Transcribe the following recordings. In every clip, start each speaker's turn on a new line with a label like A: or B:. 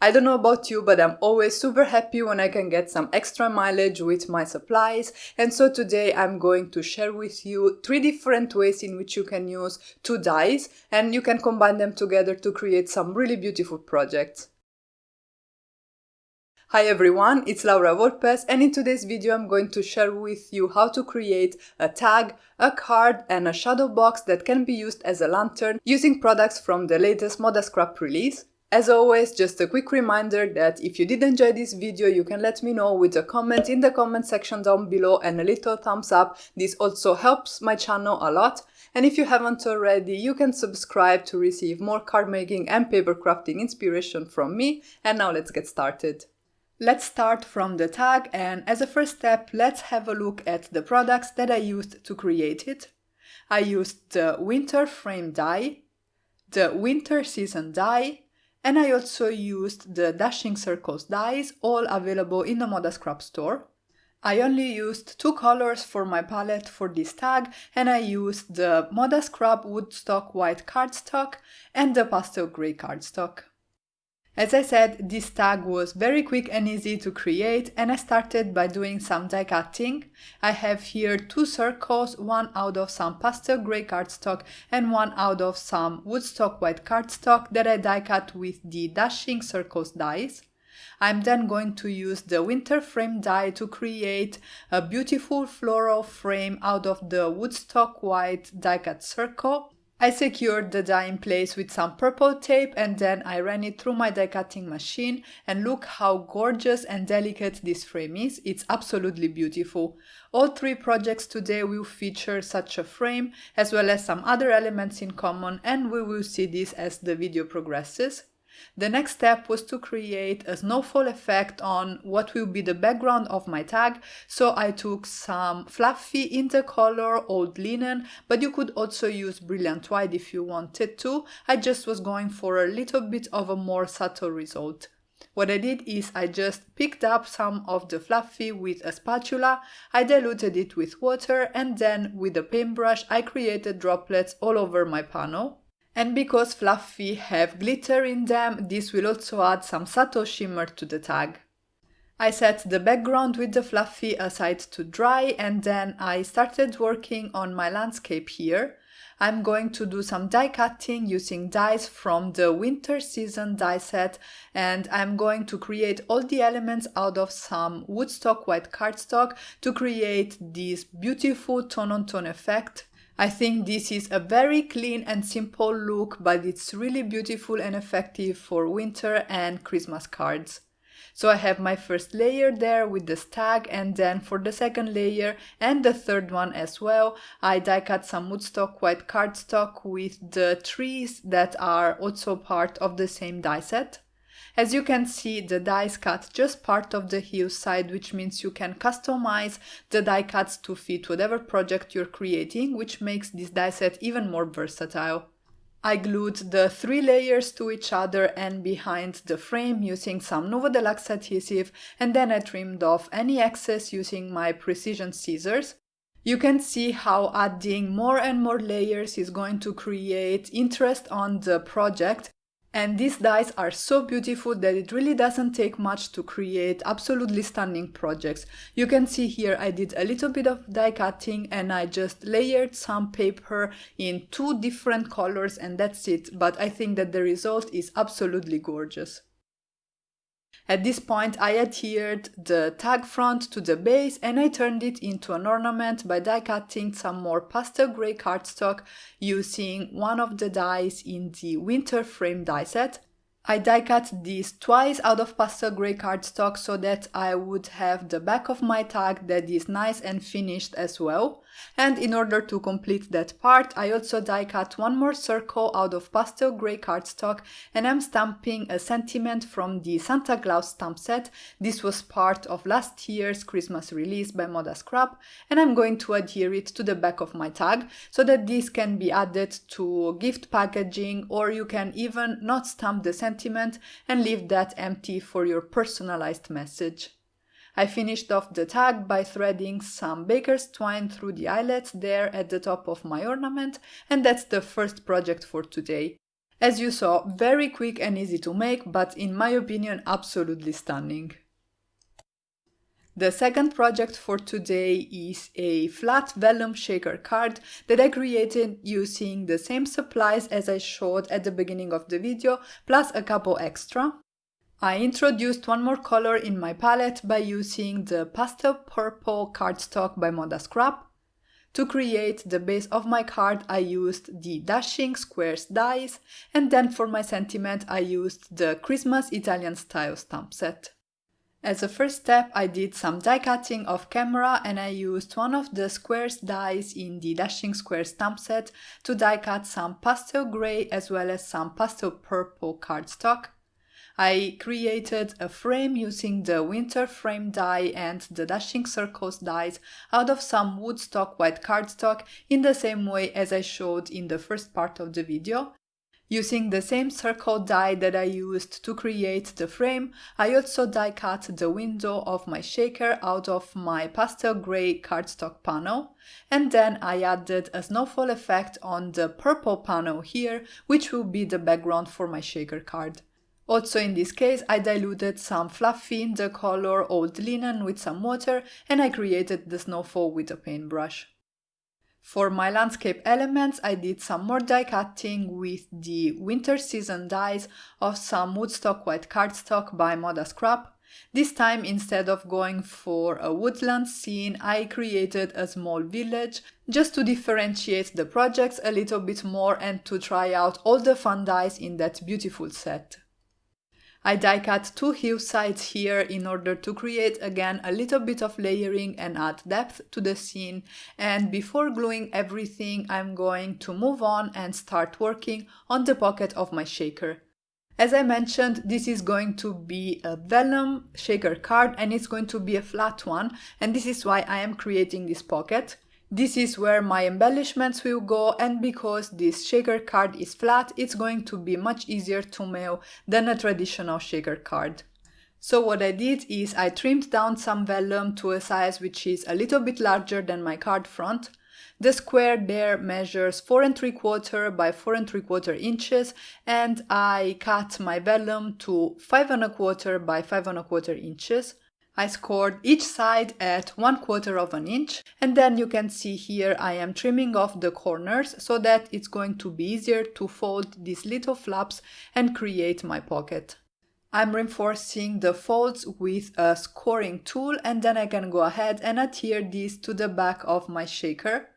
A: I don't know about you, but I'm always super happy when I can get some extra mileage with my supplies, and so today I'm going to share with you 3 different ways in which you can use 2 dyes, and you can combine them together to create some really beautiful projects. Hi everyone, it's Laura Volpes, and in today's video I'm going to share with you how to create a tag, a card and a shadow box that can be used as a lantern using products from the latest ModaScrap release. As always, just a quick reminder that if you did enjoy this video, you can let me know with a comment in the comment section down below and a little thumbs up. This also helps my channel a lot. And if you haven't already, you can subscribe to receive more card making and paper crafting inspiration from me. And now let's get started. Let's start from the tag, and as a first step, let's have a look at the products that I used to create it. I used the winter frame die, the winter season die, and I also used the dashing circles dies, all available in the ModaScrap store. I only used 2 colors for my palette for this tag, and I used the ModaScrap Woodstock white cardstock and the pastel grey cardstock. As I said, this tag was very quick and easy to create, and I started by doing some die cutting. I have here 2 circles, one out of some pastel grey cardstock and one out of some Woodstock white cardstock that I die cut with the dashing circles dies. I'm then going to use the winter frame die to create a beautiful floral frame out of the Woodstock white die cut circle. I secured the die in place with some purple tape and then I ran it through my die cutting machine, and look how gorgeous and delicate this frame is. It's absolutely beautiful. All 3 projects today will feature such a frame as well as some other elements in common, and we will see this as the video progresses. The next step was to create a snowfall effect on what will be the background of my tag, so I took some fluffy in the color old linen, but you could also use brilliant white if you wanted to. I just was going for a little bit of a more subtle result. What I did is I just picked up some of the fluffy with a spatula, I diluted it with water, and then with a paintbrush I created droplets all over my panel. And because fluffy have glitter in them, this will also add some subtle shimmer to the tag. I set the background with the fluffy aside to dry, and then I started working on my landscape here. I'm going to do some die cutting using dies from the winter season die set, and I'm going to create all the elements out of some Woodstock white cardstock to create this beautiful tone-on-tone effect. I think this is a very clean and simple look, but it's really beautiful and effective for winter and Christmas cards. So I have my first layer there with the tag, and then for the second layer and the third one as well, I die cut some Woodstock white cardstock with the trees that are also part of the same die set. As you can see, the dies cut just part of the hillside, which means you can customize the die cuts to fit whatever project you're creating, which makes this die set even more versatile. I glued the 3 layers to each other and behind the frame using some Nuvo Deluxe adhesive, and then I trimmed off any excess using my precision scissors. You can see how adding more and more layers is going to create interest on the project. And these dies are so beautiful that it really doesn't take much to create absolutely stunning projects. You can see here I did a little bit of die cutting and I just layered some paper in 2 different colors and that's it, but I think that the result is absolutely gorgeous. At this point I adhered the tag front to the base and I turned it into an ornament by die cutting some more pastel grey cardstock using one of the dies in the winter frame die set. I die cut these twice out of pastel grey cardstock so that I would have the back of my tag that is nice and finished as well. And in order to complete that part, I also die cut one more circle out of pastel grey cardstock, and I'm stamping a sentiment from the Santa Claus stamp set. This was part of last year's Christmas release by ModaScrap, and I'm going to adhere it to the back of my tag so that this can be added to gift packaging, or you can even not stamp the sentiment and leave that empty for your personalized message. I finished off the tag by threading some baker's twine through the eyelets there at the top of my ornament, and that's the first project for today. As you saw, very quick and easy to make, but in my opinion, absolutely stunning. The second project for today is a flat vellum shaker card that I created using the same supplies as I showed at the beginning of the video, plus a couple extra. I introduced one more color in my palette by using the pastel purple cardstock by ModaScrap. To create the base of my card, I used the dashing squares dies, and then for my sentiment I used the Christmas Italian style stamp set. As a first step, I did some die cutting off camera and I used one of the squares dies in the dashing square stamp set to die cut some pastel gray as well as some pastel purple cardstock. I created a frame using the winter frame die and the dashing circles dies out of some woodstock white cardstock in the same way as I showed in the first part of the video. Using the same circle die that I used to create the frame, I also die cut the window of my shaker out of my pastel gray cardstock panel, and then I added a snowfall effect on the purple panel here, which will be the background for my shaker card. Also in this case, I diluted some fluffy in the color old linen with some water, and I created the snowfall with a paintbrush. For my landscape elements, I did some more die cutting with the winter season dies of some woodstock white cardstock by ModaScrap. This time, instead of going for a woodland scene, I created a small village just to differentiate the projects a little bit more and to try out all the fun dies in that beautiful set. I die cut two hillsides here in order to create again a little bit of layering and add depth to the scene, and before gluing everything I'm going to move on and start working on the pocket of my shaker. As I mentioned, this is going to be a vellum shaker card and it's going to be a flat one, and this is why I am creating this pocket. This is where my embellishments will go, and because this shaker card is flat, it's going to be much easier to mail than a traditional shaker card. So what I did is I trimmed down some vellum to a size which is a little bit larger than my card front. The square there measures 4 3/4 by 4 3/4 inches, and I cut my vellum to 5 1/4 by 5 1/4 inches. I scored each side at 1/4 of an inch, and then you can see here I am trimming off the corners so that it's going to be easier to fold these little flaps and create my pocket. I'm reinforcing the folds with a scoring tool, and then I can go ahead and adhere this to the back of my shaker.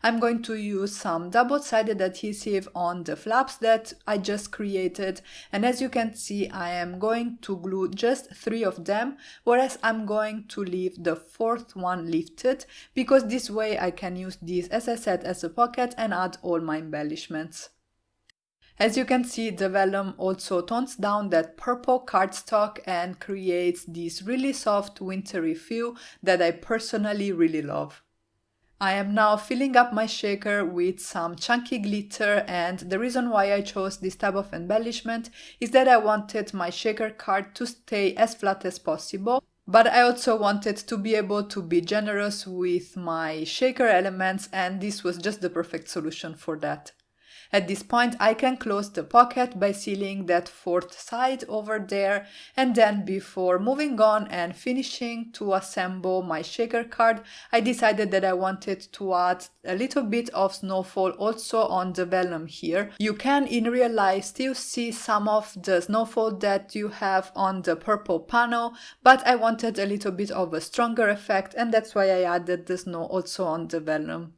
A: I'm going to use some double-sided adhesive on the flaps that I just created, and as you can see I am going to glue just 3 of them, whereas I'm going to leave the 4th one lifted, because this way I can use this, as I said, as a pocket and add all my embellishments. As you can see, the vellum also tones down that purple cardstock and creates this really soft wintry feel that I personally really love. I am now filling up my shaker with some chunky glitter, and the reason why I chose this type of embellishment is that I wanted my shaker card to stay as flat as possible, but I also wanted to be able to be generous with my shaker elements, and this was just the perfect solution for that. At this point I can close the pocket by sealing that 4th side over there, and then before moving on and finishing to assemble my shaker card, I decided that I wanted to add a little bit of snowfall also on the vellum here. You can in real life still see some of the snowfall that you have on the purple panel, but I wanted a little bit of a stronger effect, and that's why I added the snow also on the vellum.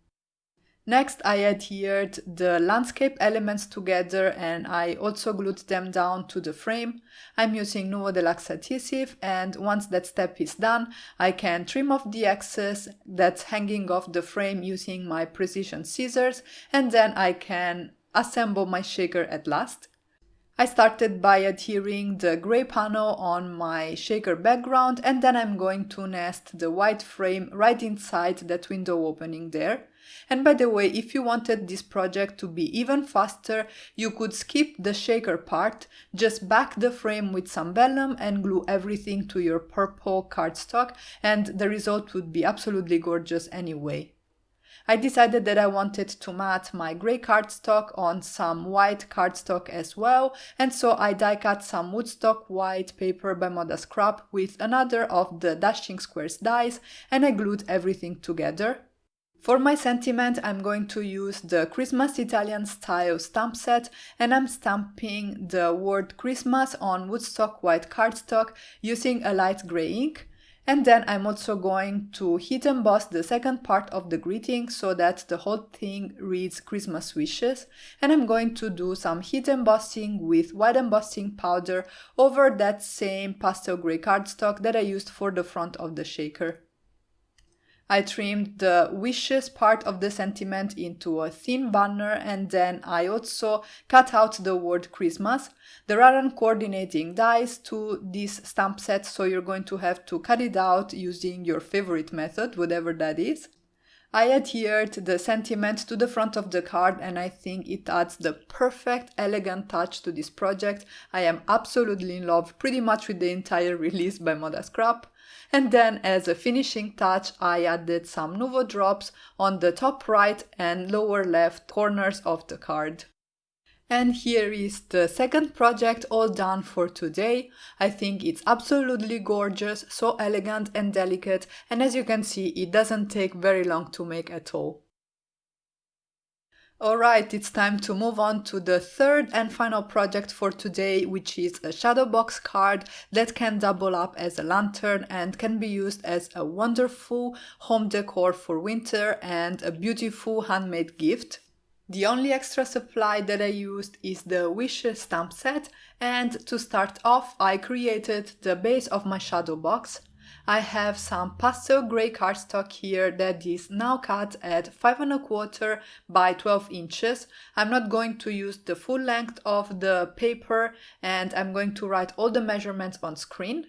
A: Next, I adhered the landscape elements together and I also glued them down to the frame. I'm using Nuvo Deluxe adhesive, and once that step is done, I can trim off the excess that's hanging off the frame using my precision scissors, and then I can assemble my shaker at last. I started by adhering the gray panel on my shaker background, and then I'm going to nest the white frame right inside that window opening there. And by the way, if you wanted this project to be even faster, you could skip the shaker part, just back the frame with some vellum and glue everything to your purple cardstock, and the result would be absolutely gorgeous anyway. I decided that I wanted to mat my grey cardstock on some white cardstock as well, and so I die cut some woodstock white paper by ModaScrap with another of the dashing squares dies, and I glued everything together. For my sentiment, I'm going to use the Christmas Italian style stamp set, and I'm stamping the word Christmas on woodstock white cardstock using a light grey ink. And then I'm also going to heat emboss the second part of the greeting so that the whole thing reads Christmas wishes. And I'm going to do some heat embossing with white embossing powder over that same pastel grey cardstock that I used for the front of the shaker. I trimmed the wishes part of the sentiment into a thin banner, and then I also cut out the word Christmas. There aren't coordinating dies to this stamp set, so you're going to have to cut it out using your favorite method, whatever that is. I adhered the sentiment to the front of the card, and I think it adds the perfect elegant touch to this project. I am absolutely in love pretty much with the entire release by ModaScrap. And then as a finishing touch, I added some Nuvo drops on the top right and lower left corners of the card. And here is the second project all done for today. I think it's absolutely gorgeous, so elegant and delicate, and as you can see, it doesn't take very long to make at all. Alright, it's time to move on to the third and final project for today, which is a shadow box card that can double up as a lantern and can be used as a wonderful home decor for winter and a beautiful handmade gift. The only extra supply that I used is the Wishes stamp set, and to start off I created the base of my shadow box. I have some pastel grey cardstock here that is now cut at 5 1/4 by 12 inches. I'm not going to use the full length of the paper, and I'm going to write all the measurements on screen.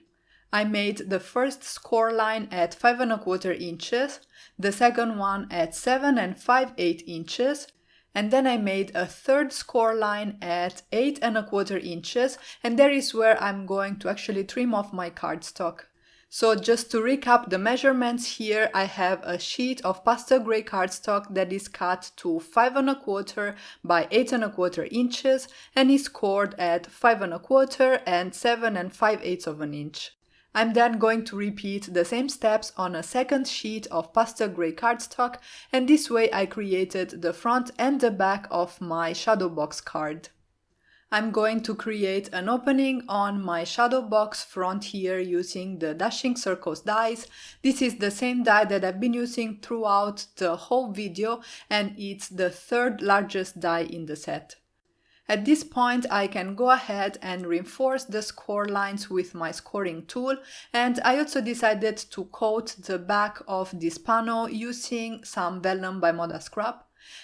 A: I made the first score line at 5 1/4 inches, the second one at 7 5/8 inches, and then I made a third score line at 8 1/4 inches, and there is where I'm going to actually trim off my cardstock. So just to recap the measurements here, I have a sheet of pastel grey cardstock that is cut to 5 1/4 by 8 1/4 inches and is scored at 5 1/4 and 7 5/8 of an inch. I'm then going to repeat the same steps on a second sheet of pastel grey cardstock, and this way I created the front and the back of my shadow box card. I'm going to create an opening on my shadow box front here using the Dashing Circles dies. This is the same die that I've been using throughout the whole video, and it's the third largest die in the set. At this point I can go ahead and reinforce the score lines with my scoring tool, and I also decided to coat the back of this panel using some Vellum by ModaScrap.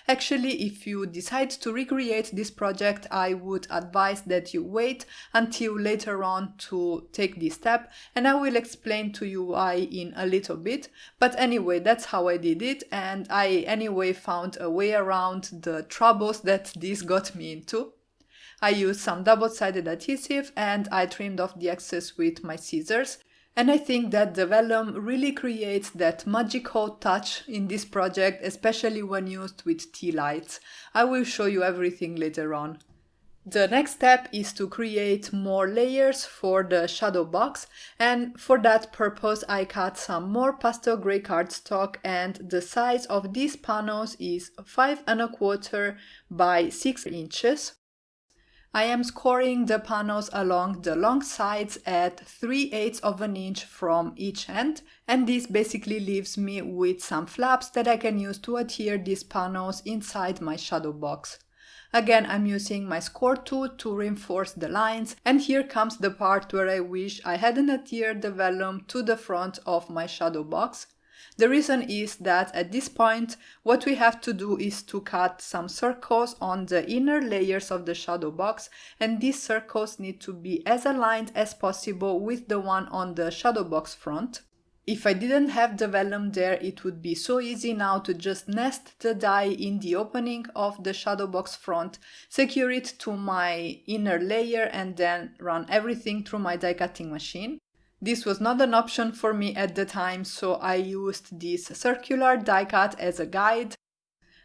A: Actually, if you decide to recreate this project, I would advise that you wait until later on to take this step, and I will explain to you why in a little bit. But anyway, that's how I did it, and I anyway found a way around the troubles that this got me into. I used some double-sided adhesive and I trimmed off the excess with my scissors. And I think that the vellum really creates that magical touch in this project, especially when used with tea lights. I will show you everything later on. The next step is to create more layers for the shadow box, and for that purpose I cut some more pastel grey cardstock, and the size of these panels is 5 1/4 by 6 inches. I am scoring the panels along the long sides at 3/8 of an inch from each end, and this basically leaves me with some flaps that I can use to adhere these panels inside my shadow box. Again, I'm using my score tool to reinforce the lines, and here comes the part where I wish I hadn't adhered the vellum to the front of my shadow box. The reason is that at this point, what we have to do is to cut some circles on the inner layers of the shadow box, and these circles need to be as aligned as possible with the one on the shadow box front. If I didn't have the vellum there, it would be so easy now to just nest the die in the opening of the shadow box front, secure it to my inner layer, and then run everything through my die cutting machine. This was not an option for me at the time, so I used this circular die cut as a guide.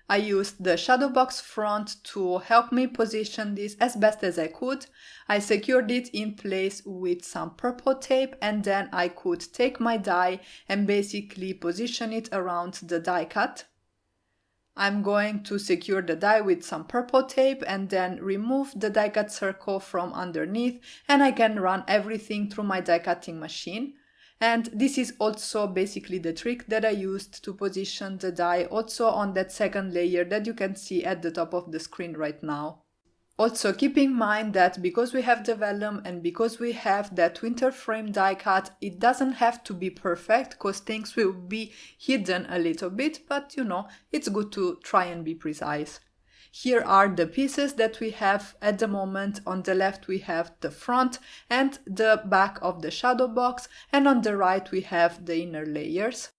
A: I used the shadow box front to help me position this as best as I could. I secured it in place with some purple tape, and then I could take my die and basically position it around the die cut. I'm going to secure the die with some purple tape and then remove the die cut circle from underneath, and I can run everything through my die cutting machine. And this is also basically the trick that I used to position the die also on that second layer that you can see at the top of the screen right now. Also keep in mind that because we have the vellum and because we have that winter frame die cut, it doesn't have to be perfect because things will be hidden a little bit, but you know, it's good to try and be precise. Here are the pieces that we have at the moment. On the left we have the front and the back of the shadow box, and on the right we have the inner layers.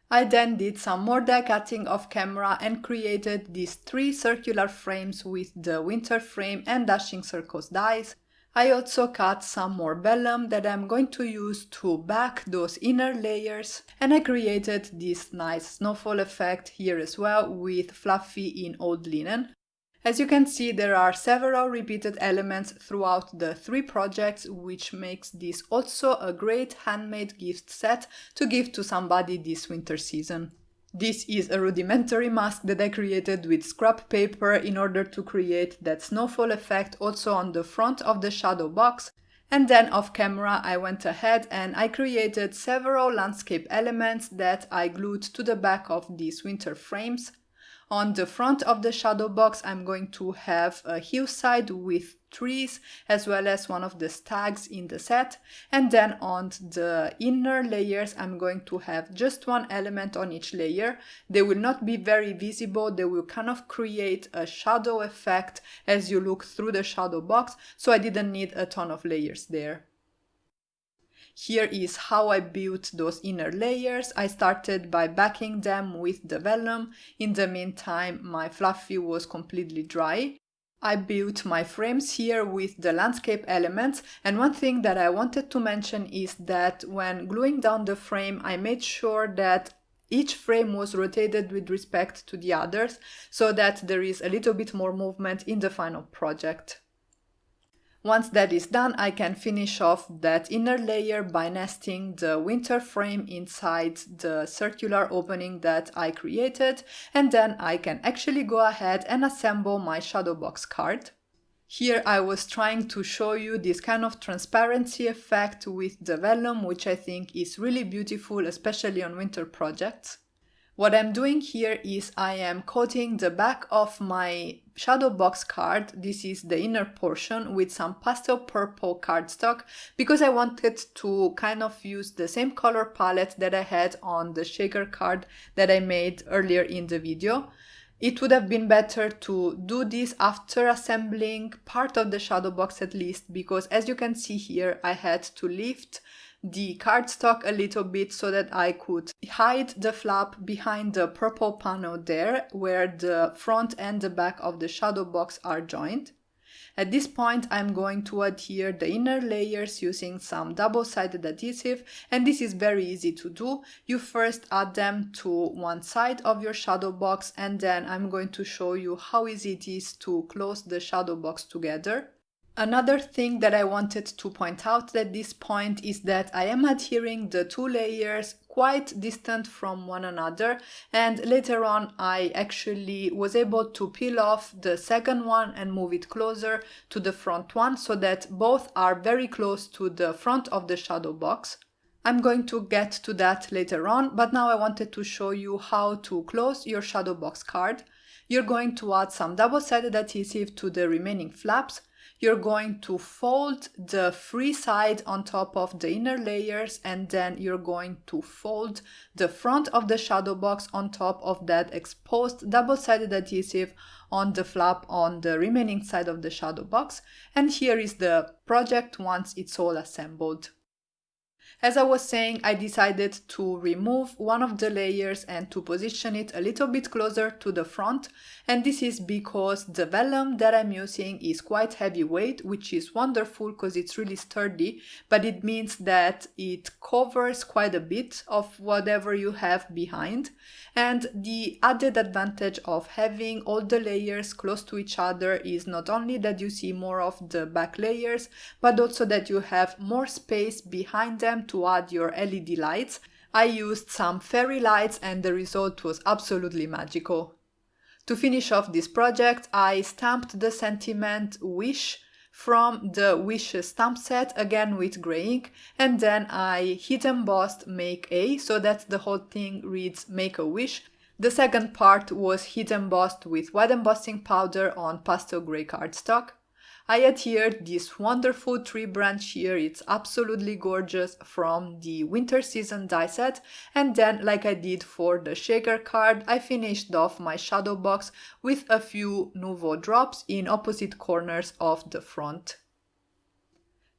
A: I then did some more die cutting off camera and created these 3 circular frames with the winter frame and dashing circles dies. I also cut some more vellum that I'm going to use to back those inner layers, and I created this nice snowfall effect here as well with fluffy in old linen. As you can see, there are several repeated elements throughout the 3 projects, which makes this also a great handmade gift set to give to somebody this winter season. This is a rudimentary mask that I created with scrap paper in order to create that snowfall effect also on the front of the shadow box. And then off camera I went ahead and I created several landscape elements that I glued to the back of these winter frames. On the front of the shadow box I'm going to have a hillside with trees as well as one of the stags in the set, and then on the inner layers I'm going to have just one element on each layer. They will not be very visible, they will kind of create a shadow effect as you look through the shadow box, so I didn't need a ton of layers there. Here is how I built those inner layers. I started by backing them with the vellum. In the meantime, my fluffy was completely dry. I built my frames here with the landscape elements, and one thing that I wanted to mention is that when gluing down the frame, I made sure that each frame was rotated with respect to the others, so that there is a little bit more movement in the final project. Once that is done, I can finish off that inner layer by nesting the winter frame inside the circular opening that I created, and then I can actually go ahead and assemble my shadow box card. Here I was trying to show you this kind of transparency effect with the vellum, which I think is really beautiful, especially on winter projects. What I'm doing here is I am coating the back of my shadow box card, this is the inner portion, with some pastel purple cardstock, because I wanted to kind of use the same color palette that I had on the shaker card that I made earlier in the video. It would have been better to do this after assembling part of the shadow box at least, because as you can see here, I had to lift the cardstock a little bit so that I could hide the flap behind the purple panel there, where the front and the back of the shadow box are joined. At this point, I'm going to adhere the inner layers using some double-sided adhesive, and this is very easy to do. You first add them to one side of your shadow box, and then I'm going to show you how easy it is to close the shadow box together. Another thing that I wanted to point out at this point is that I am adhering the 2 layers quite distant from one another, and later on I actually was able to peel off the second one and move it closer to the front one so that both are very close to the front of the shadow box. I'm going to get to that later on, but now I wanted to show you how to close your shadow box card. You're going to add some double-sided adhesive to the remaining flaps. You're going to fold the free side on top of the inner layers, and then you're going to fold the front of the shadow box on top of that exposed double-sided adhesive on the flap on the remaining side of the shadow box. And here is the project once it's all assembled. As I was saying, I decided to remove one of the layers and to position it a little bit closer to the front, and this is because the vellum that I'm using is quite heavyweight, which is wonderful because it's really sturdy, but it means that it covers quite a bit of whatever you have behind. And the added advantage of having all the layers close to each other is not only that you see more of the back layers, but also that you have more space behind them to add your LED lights. I used some fairy lights and the result was absolutely magical. To finish off this project, I stamped the sentiment "Wish" from the Wish stamp set, again with grey ink, and then I heat embossed "Make A" so that the whole thing reads "Make a Wish." The second part was heat embossed with white embossing powder on pastel grey cardstock. I adhered this wonderful tree branch here, it's absolutely gorgeous, from the winter season die set, and then, like I did for the shaker card, I finished off my shadow box with a few Nouveau drops in opposite corners of the front.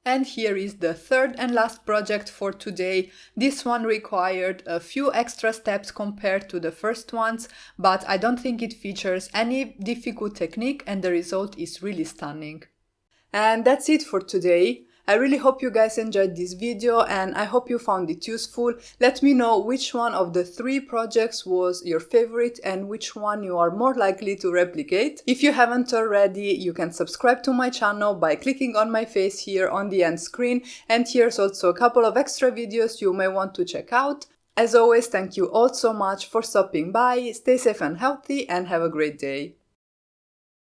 A: And here is the third and last project for today. This one required a few extra steps compared to the first ones, but I don't think it features any difficult technique and the result is really stunning. And that's it for today. I really hope you guys enjoyed this video and I hope you found it useful. Let me know which one of the 3 projects was your favorite and which one you are more likely to replicate. If you haven't already, you can subscribe to my channel by clicking on my face here on the end screen, and here's also a couple of extra videos you may want to check out. As always, thank you all so much for stopping by, stay safe and healthy, and have a great day.